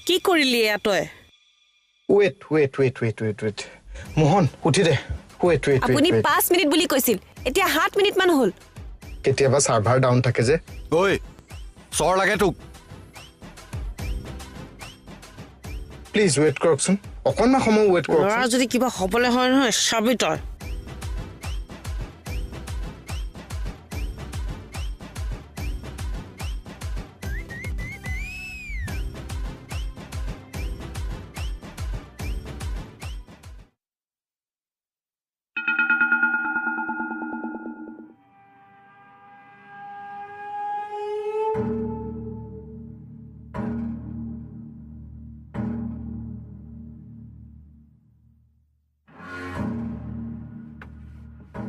কি কৰিলি এয়া তই wait মোহন উঠি দে wait আপুনি 5 মিনিট বুলি কৈছিল এতিয়া 7 মিনিট মান হ'ল কেতিয়াবা সাৰ্ভাৰ ডাউন থাকে যে ঐ চৰ লাগে তোক প্লিজ ৱেট কৰকচোন অকণমান সময় ৱেট কৰকচোন ল'ৰা যদি কিবা হ'বলৈ হয় নহয় চাবি তই